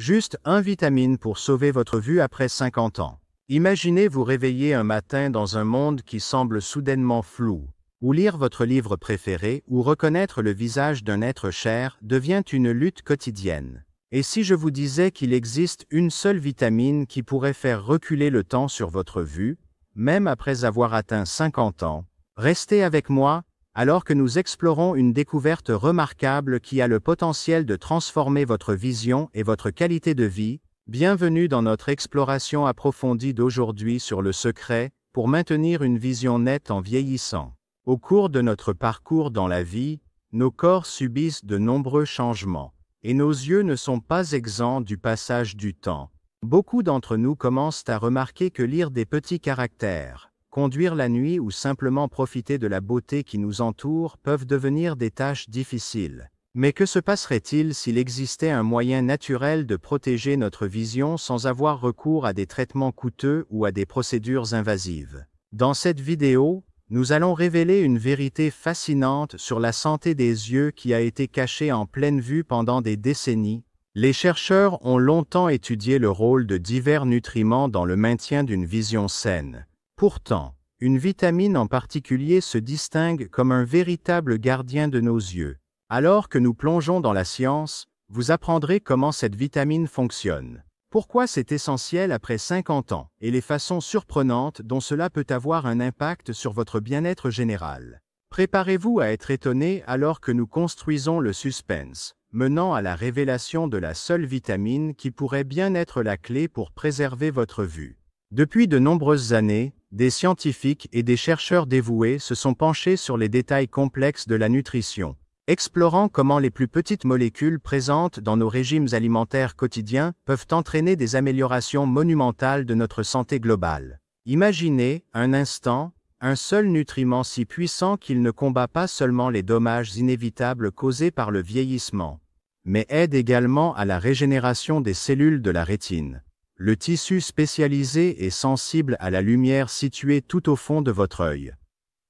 Juste un vitamine pour sauver votre vue après 50 ans. Imaginez vous réveiller un matin dans un monde qui semble soudainement flou, où lire votre livre préféré ou reconnaître le visage d'un être cher devient une lutte quotidienne. Et si je vous disais qu'il existe une seule vitamine qui pourrait faire reculer le temps sur votre vue, même après avoir atteint 50 ans, restez avec moi, alors que nous explorons une découverte remarquable qui a le potentiel de transformer votre vision et votre qualité de vie. Bienvenue dans notre exploration approfondie d'aujourd'hui sur le secret pour maintenir une vision nette en vieillissant. Au cours de notre parcours dans la vie, nos corps subissent de nombreux changements, et nos yeux ne sont pas exempts du passage du temps. Beaucoup d'entre nous commencent à remarquer que lire des petits caractères, conduire la nuit ou simplement profiter de la beauté qui nous entoure peuvent devenir des tâches difficiles. Mais que se passerait-il s'il existait un moyen naturel de protéger notre vision sans avoir recours à des traitements coûteux ou à des procédures invasives? Dans cette vidéo, nous allons révéler une vérité fascinante sur la santé des yeux qui a été cachée en pleine vue pendant des décennies. Les chercheurs ont longtemps étudié le rôle de divers nutriments dans le maintien d'une vision saine. Pourtant, une vitamine en particulier se distingue comme un véritable gardien de nos yeux. Alors que nous plongeons dans la science, vous apprendrez comment cette vitamine fonctionne, pourquoi c'est essentiel après 50 ans, et les façons surprenantes dont cela peut avoir un impact sur votre bien-être général. Préparez-vous à être étonné alors que nous construisons le suspense, menant à la révélation de la seule vitamine qui pourrait bien être la clé pour préserver votre vue. Depuis de nombreuses années, des scientifiques et des chercheurs dévoués se sont penchés sur les détails complexes de la nutrition, explorant comment les plus petites molécules présentes dans nos régimes alimentaires quotidiens peuvent entraîner des améliorations monumentales de notre santé globale. Imaginez, un instant, un seul nutriment si puissant qu'il ne combat pas seulement les dommages inévitables causés par le vieillissement, mais aide également à la régénération des cellules de la rétine, le tissu spécialisé et sensible à la lumière situé tout au fond de votre œil.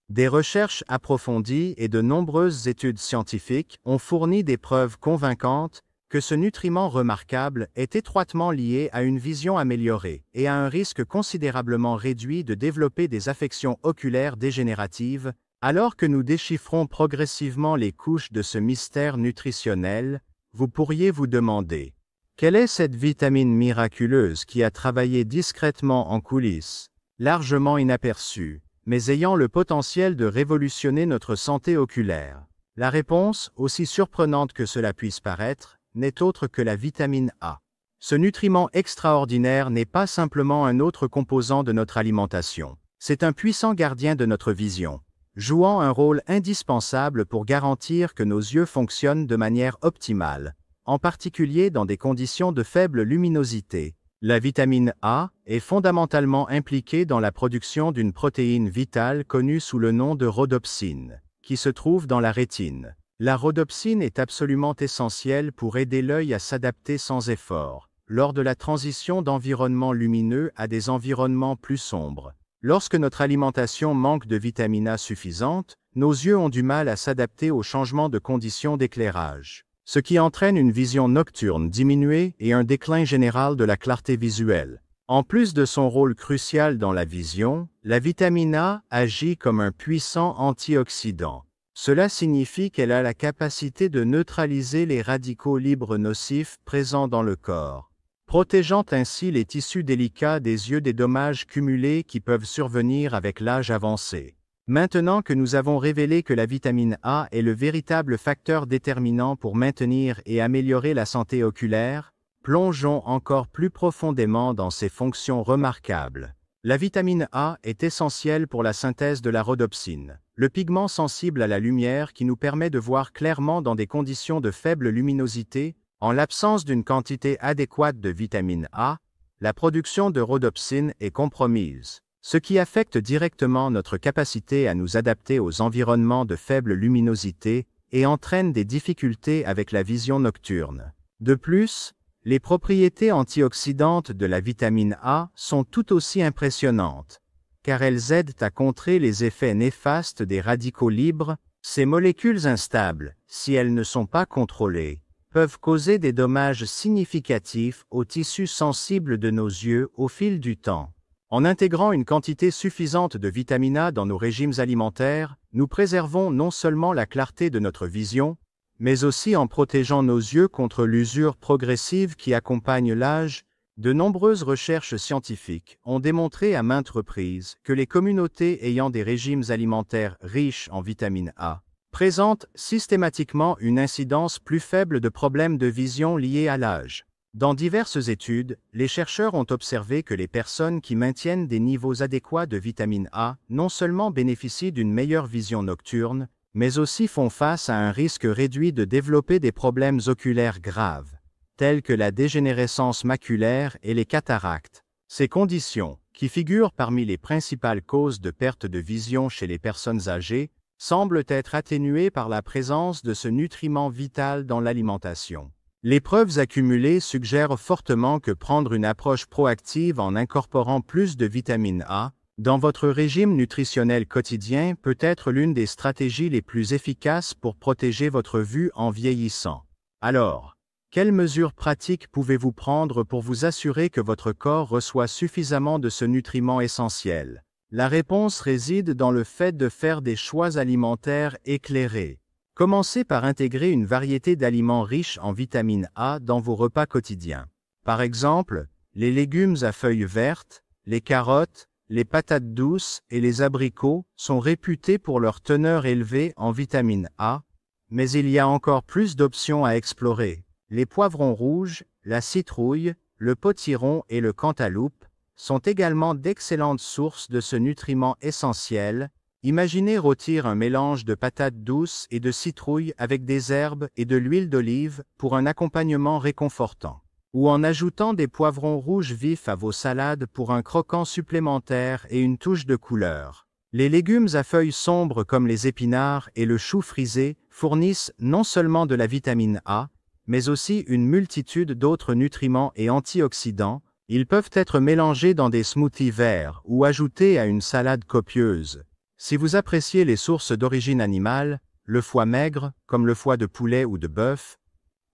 Des recherches approfondies et de nombreuses études scientifiques ont fourni des preuves convaincantes que ce nutriment remarquable est étroitement lié à une vision améliorée et à un risque considérablement réduit de développer des affections oculaires dégénératives. Alors que nous déchiffrons progressivement les couches de ce mystère nutritionnel, vous pourriez vous demander: quelle est cette vitamine miraculeuse qui a travaillé discrètement en coulisses, largement inaperçue, mais ayant le potentiel de révolutionner notre santé oculaire? La réponse, aussi surprenante que cela puisse paraître, n'est autre que la vitamine A. Ce nutriment extraordinaire n'est pas simplement un autre composant de notre alimentation. C'est un puissant gardien de notre vision, jouant un rôle indispensable pour garantir que nos yeux fonctionnent de manière optimale, en particulier dans des conditions de faible luminosité. La vitamine A est fondamentalement impliquée dans la production d'une protéine vitale connue sous le nom de rhodopsine, qui se trouve dans la rétine. La rhodopsine est absolument essentielle pour aider l'œil à s'adapter sans effort, lors de la transition d'environnements lumineux à des environnements plus sombres. Lorsque notre alimentation manque de vitamine A suffisante, nos yeux ont du mal à s'adapter aux changements de conditions d'éclairage, ce qui entraîne une vision nocturne diminuée et un déclin général de la clarté visuelle. En plus de son rôle crucial dans la vision, la vitamine A agit comme un puissant antioxydant. Cela signifie qu'elle a la capacité de neutraliser les radicaux libres nocifs présents dans le corps, protégeant ainsi les tissus délicats des yeux des dommages cumulés qui peuvent survenir avec l'âge avancé. Maintenant que nous avons révélé que la vitamine A est le véritable facteur déterminant pour maintenir et améliorer la santé oculaire, plongeons encore plus profondément dans ses fonctions remarquables. La vitamine A est essentielle pour la synthèse de la rhodopsine, le pigment sensible à la lumière qui nous permet de voir clairement dans des conditions de faible luminosité. En l'absence d'une quantité adéquate de vitamine A, la production de rhodopsine est compromise, ce qui affecte directement notre capacité à nous adapter aux environnements de faible luminosité et entraîne des difficultés avec la vision nocturne. De plus, les propriétés antioxydantes de la vitamine A sont tout aussi impressionnantes, car elles aident à contrer les effets néfastes des radicaux libres. Ces molécules instables, si elles ne sont pas contrôlées, peuvent causer des dommages significatifs aux tissus sensibles de nos yeux au fil du temps. En intégrant une quantité suffisante de vitamine A dans nos régimes alimentaires, nous préservons non seulement la clarté de notre vision, mais aussi en protégeant nos yeux contre l'usure progressive qui accompagne l'âge. De nombreuses recherches scientifiques ont démontré à maintes reprises que les communautés ayant des régimes alimentaires riches en vitamine A présentent systématiquement une incidence plus faible de problèmes de vision liés à l'âge. Dans diverses études, les chercheurs ont observé que les personnes qui maintiennent des niveaux adéquats de vitamine A non seulement bénéficient d'une meilleure vision nocturne, mais aussi font face à un risque réduit de développer des problèmes oculaires graves, tels que la dégénérescence maculaire et les cataractes. Ces conditions, qui figurent parmi les principales causes de perte de vision chez les personnes âgées, semblent être atténuées par la présence de ce nutriment vital dans l'alimentation. Les preuves accumulées suggèrent fortement que prendre une approche proactive en incorporant plus de vitamine A dans votre régime nutritionnel quotidien peut être l'une des stratégies les plus efficaces pour protéger votre vue en vieillissant. Alors, quelles mesures pratiques pouvez-vous prendre pour vous assurer que votre corps reçoit suffisamment de ce nutriment essentiel? La réponse réside dans le fait de faire des choix alimentaires éclairés. Commencez par intégrer une variété d'aliments riches en vitamine A dans vos repas quotidiens. Par exemple, les légumes à feuilles vertes, les carottes, les patates douces et les abricots sont réputés pour leur teneur élevée en vitamine A, mais il y a encore plus d'options à explorer. Les poivrons rouges, la citrouille, le potiron et le cantaloupe sont également d'excellentes sources de ce nutriment essentiel. Imaginez rôtir un mélange de patates douces et de citrouille avec des herbes et de l'huile d'olive pour un accompagnement réconfortant. Ou en ajoutant des poivrons rouges vifs à vos salades pour un croquant supplémentaire et une touche de couleur. Les légumes à feuilles sombres comme les épinards et le chou frisé fournissent non seulement de la vitamine A, mais aussi une multitude d'autres nutriments et antioxydants. Ils peuvent être mélangés dans des smoothies verts ou ajoutés à une salade copieuse. Si vous appréciez les sources d'origine animale, le foie maigre, comme le foie de poulet ou de bœuf,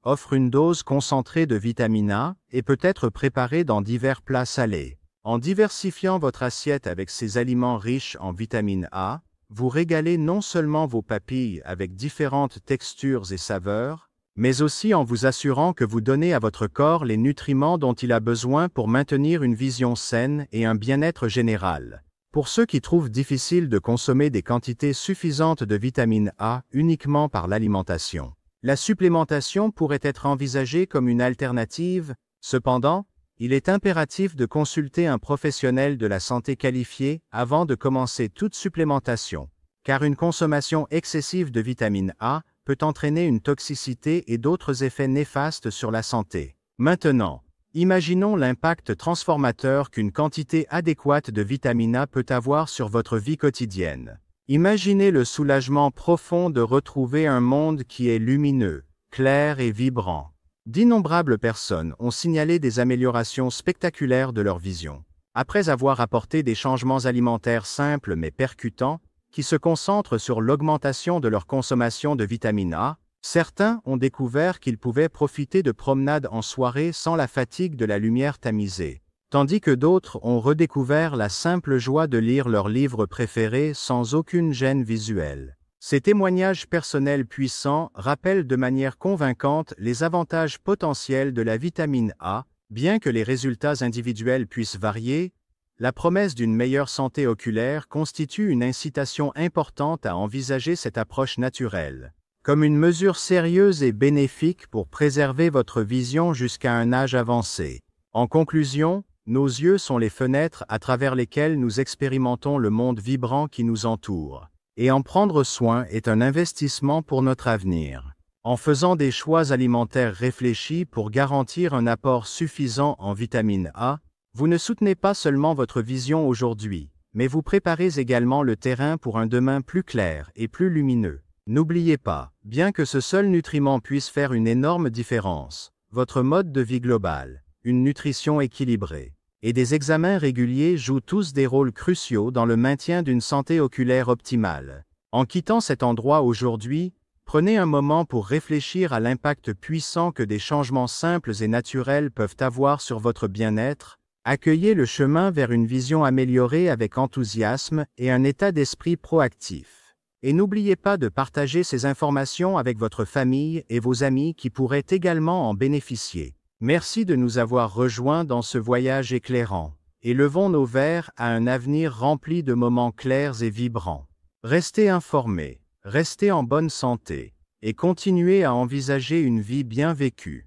offre une dose concentrée de vitamine A et peut être préparé dans divers plats salés. En diversifiant votre assiette avec ces aliments riches en vitamine A, vous régalez non seulement vos papilles avec différentes textures et saveurs, mais aussi en vous assurant que vous donnez à votre corps les nutriments dont il a besoin pour maintenir une vision saine et un bien-être général. Pour ceux qui trouvent difficile de consommer des quantités suffisantes de vitamine A uniquement par l'alimentation, la supplémentation pourrait être envisagée comme une alternative. Cependant, il est impératif de consulter un professionnel de la santé qualifié avant de commencer toute supplémentation, car une consommation excessive de vitamine A peut entraîner une toxicité et d'autres effets néfastes sur la santé. Maintenant, imaginons l'impact transformateur qu'une quantité adéquate de vitamine A peut avoir sur votre vie quotidienne. Imaginez le soulagement profond de retrouver un monde qui est lumineux, clair et vibrant. D'innombrables personnes ont signalé des améliorations spectaculaires de leur vision, après avoir apporté des changements alimentaires simples mais percutants, qui se concentrent sur l'augmentation de leur consommation de vitamine A. Certains ont découvert qu'ils pouvaient profiter de promenades en soirée sans la fatigue de la lumière tamisée, tandis que d'autres ont redécouvert la simple joie de lire leur livre préféré sans aucune gêne visuelle. Ces témoignages personnels puissants rappellent de manière convaincante les avantages potentiels de la vitamine A. Bien que les résultats individuels puissent varier, la promesse d'une meilleure santé oculaire constitue une incitation importante à envisager cette approche naturelle comme une mesure sérieuse et bénéfique pour préserver votre vision jusqu'à un âge avancé. En conclusion, nos yeux sont les fenêtres à travers lesquelles nous expérimentons le monde vibrant qui nous entoure, et en prendre soin est un investissement pour notre avenir. En faisant des choix alimentaires réfléchis pour garantir un apport suffisant en vitamine A, vous ne soutenez pas seulement votre vision aujourd'hui, mais vous préparez également le terrain pour un demain plus clair et plus lumineux. N'oubliez pas, bien que ce seul nutriment puisse faire une énorme différence, votre mode de vie global, une nutrition équilibrée et des examens réguliers jouent tous des rôles cruciaux dans le maintien d'une santé oculaire optimale. En quittant cet endroit aujourd'hui, Prenez un moment pour réfléchir à l'impact puissant que des changements simples et naturels peuvent avoir sur votre bien-être. Accueillez le chemin vers une vision améliorée avec enthousiasme et un état d'esprit proactif. Et n'oubliez pas de partager ces informations avec votre famille et vos amis qui pourraient également en bénéficier. Merci de nous avoir rejoints dans ce voyage éclairant. Élevons nos verres à un avenir rempli de moments clairs et vibrants. Restez informés, restez en bonne santé, et continuez à envisager une vie bien vécue.